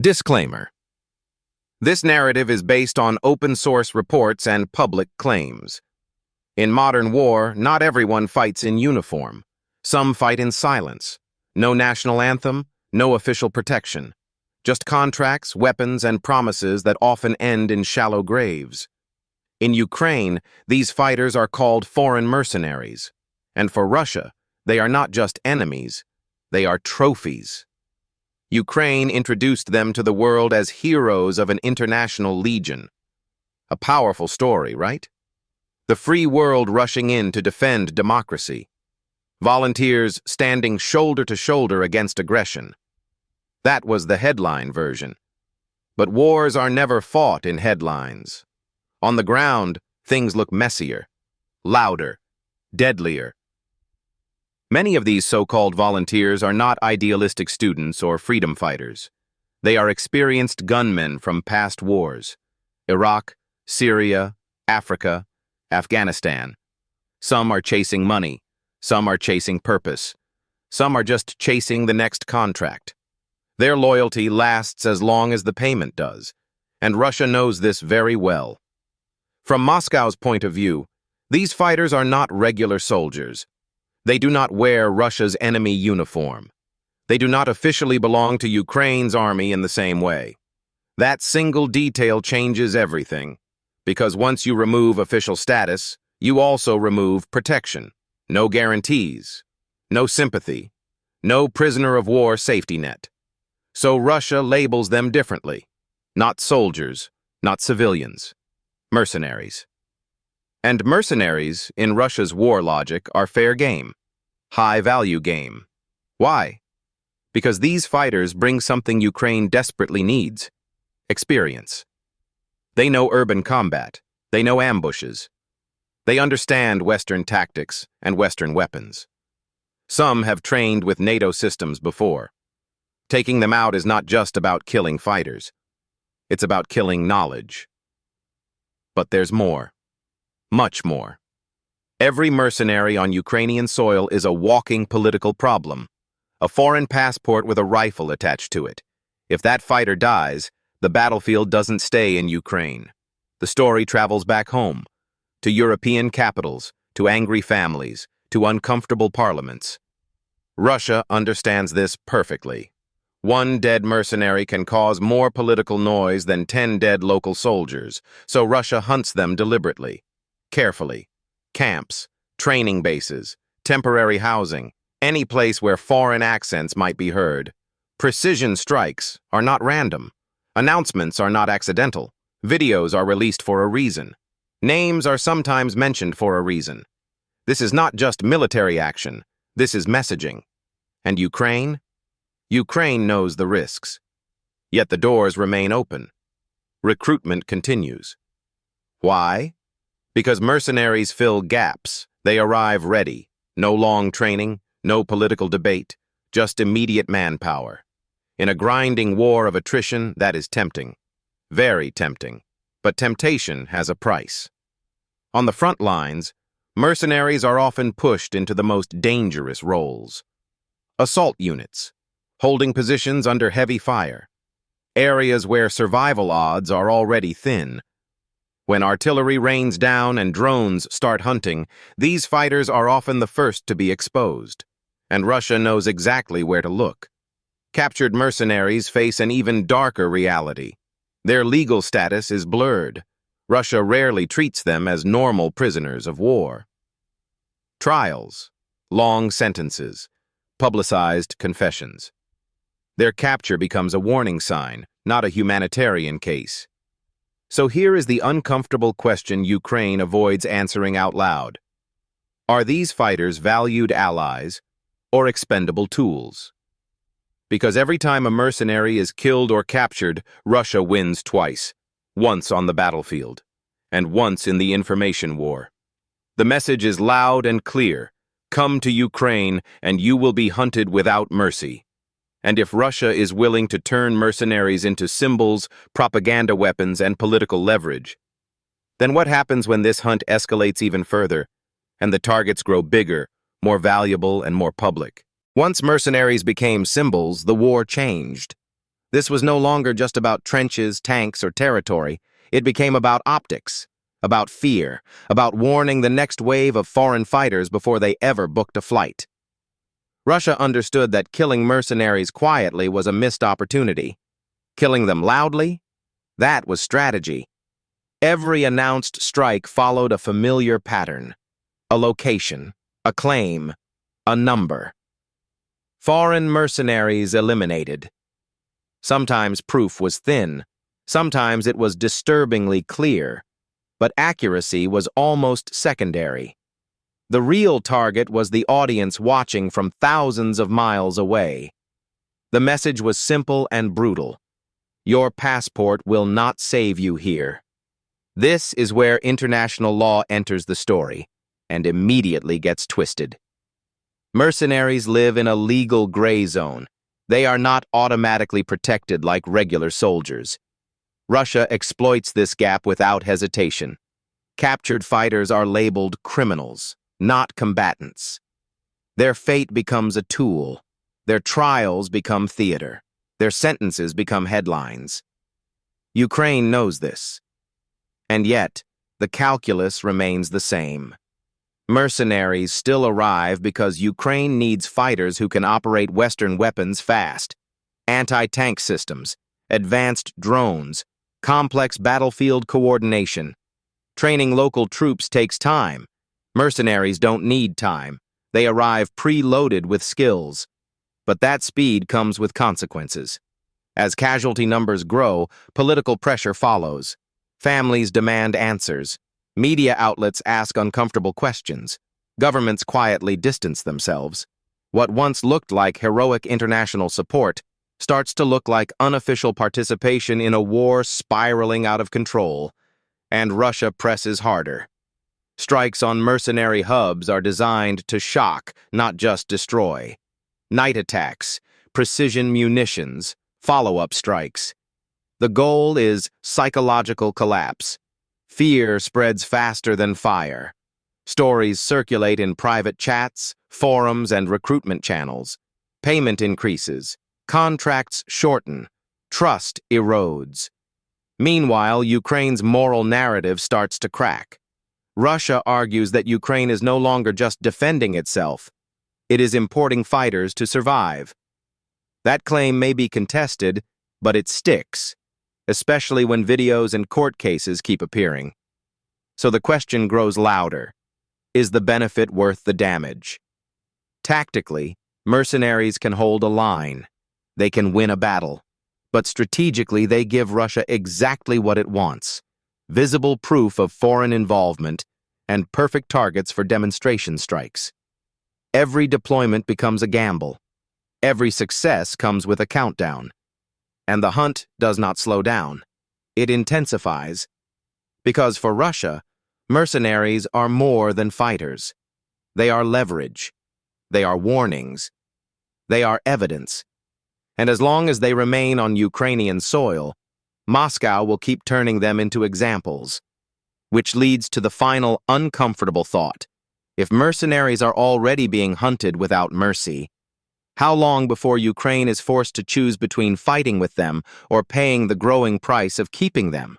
Disclaimer. This narrative is based on open-source reports and public claims. In modern war, not everyone fights in uniform. Some fight in silence. No national anthem, no official protection. Just contracts, weapons, and promises that often end in shallow graves. In Ukraine, these fighters are called foreign mercenaries. And for Russia, they are not just enemies, they are trophies. Ukraine introduced them to the world as heroes of an international legion. A powerful story, right? The free world rushing in to defend democracy. Volunteers standing shoulder to shoulder against aggression. That was the headline version. But wars are never fought in headlines. On the ground, things look messier, louder, deadlier. Many of these so-called volunteers are not idealistic students or freedom fighters. They are experienced gunmen from past wars: Iraq, Syria, Africa, Afghanistan. Some are chasing money, some are chasing purpose, some are just chasing the next contract. Their loyalty lasts as long as the payment does, and Russia knows this very well. From Moscow's point of view, these fighters are not regular soldiers. They do not wear Russia's enemy uniform. They do not officially belong to Ukraine's army in the same way. That single detail changes everything, because once you remove official status, you also remove protection. No guarantees, no sympathy, no prisoner of war safety net. So Russia labels them differently. Not soldiers, not civilians. Mercenaries. And mercenaries, in Russia's war logic, are fair game. High-value game. Why? Because these fighters bring something Ukraine desperately needs: experience. They know urban combat. They know ambushes. They understand Western tactics and Western weapons. Some have trained with NATO systems before. Taking them out is not just about killing fighters. It's about killing knowledge. But there's more. Much more. Every mercenary on Ukrainian soil is a walking political problem. A foreign passport with a rifle attached to it. If that fighter dies, the battlefield doesn't stay in Ukraine. The story travels back home, to European capitals, to angry families, to uncomfortable parliaments. Russia understands this perfectly. One dead mercenary can cause more political noise than 10 dead local soldiers, so Russia hunts them deliberately, carefully. Camps, training bases, temporary housing, any place where foreign accents might be heard. Precision strikes are not random. Announcements are not accidental. Videos are released for a reason. Names are sometimes mentioned for a reason. This is not just military action. This is messaging. And Ukraine? Ukraine knows the risks. Yet the doors remain open. Recruitment continues. Why? Because mercenaries fill gaps. They arrive ready. No long training, no political debate, just immediate manpower. In a grinding war of attrition, that is tempting. Very tempting. But temptation has a price. On the front lines, mercenaries are often pushed into the most dangerous roles. Assault units, holding positions under heavy fire. Areas where survival odds are already thin. When artillery rains down and drones start hunting, these fighters are often the first to be exposed. And Russia knows exactly where to look. Captured mercenaries face an even darker reality. Their legal status is blurred. Russia rarely treats them as normal prisoners of war. Trials, long sentences, publicized confessions. Their capture becomes a warning sign, not a humanitarian case. So here is the uncomfortable question Ukraine avoids answering out loud. Are these fighters valued allies or expendable tools? Because every time a mercenary is killed or captured, Russia wins twice, once on the battlefield, and once in the information war. The message is loud and clear: come to Ukraine and you will be hunted without mercy. And if Russia is willing to turn mercenaries into symbols, propaganda weapons, and political leverage, then what happens when this hunt escalates even further, and the targets grow bigger, more valuable, and more public? Once mercenaries became symbols, the war changed. This was no longer just about trenches, tanks, or territory. It became about optics, about fear, about warning the next wave of foreign fighters before they ever booked a flight. Russia understood that killing mercenaries quietly was a missed opportunity. Killing them loudly? That was strategy. Every announced strike followed a familiar pattern: a location, a claim, a number. Foreign mercenaries eliminated. Sometimes proof was thin, sometimes it was disturbingly clear, but accuracy was almost secondary. The real target was the audience watching from thousands of miles away. The message was simple and brutal: your passport will not save you here. This is where international law enters the story, and immediately gets twisted. Mercenaries live in a legal gray zone. They are not automatically protected like regular soldiers. Russia exploits this gap without hesitation. Captured fighters are labeled criminals, not combatants. Their fate becomes a tool. Their trials become theater. Their sentences become headlines. Ukraine knows this. And yet, the calculus remains the same. Mercenaries still arrive because Ukraine needs fighters who can operate Western weapons fast. Anti-tank systems, advanced drones, complex battlefield coordination. Training local troops takes time. Mercenaries don't need time. They arrive preloaded with skills. But that speed comes with consequences. As casualty numbers grow, political pressure follows. Families demand answers. Media outlets ask uncomfortable questions. Governments quietly distance themselves. What once looked like heroic international support starts to look like unofficial participation in a war spiraling out of control. And Russia presses harder. Strikes on mercenary hubs are designed to shock, not just destroy. Night attacks, precision munitions, follow-up strikes. The goal is psychological collapse. Fear spreads faster than fire. Stories circulate in private chats, forums, and recruitment channels. Payment increases. Contracts shorten. Trust erodes. Meanwhile, Ukraine's moral narrative starts to crack. Russia argues that Ukraine is no longer just defending itself. It is importing fighters to survive. That claim may be contested, but it sticks, especially when videos and court cases keep appearing. So the question grows louder: is the benefit worth the damage? Tactically, mercenaries can hold a line. They can win a battle. But strategically, they give Russia exactly what it wants: visible proof of foreign involvement and perfect targets for demonstration strikes. Every deployment becomes a gamble. Every success comes with a countdown. And the hunt does not slow down. It intensifies. Because for Russia, mercenaries are more than fighters. They are leverage. They are warnings. They are evidence. And as long as they remain on Ukrainian soil, Moscow will keep turning them into examples. Which leads to the final uncomfortable thought: if mercenaries are already being hunted without mercy, how long before Ukraine is forced to choose between fighting with them or paying the growing price of keeping them?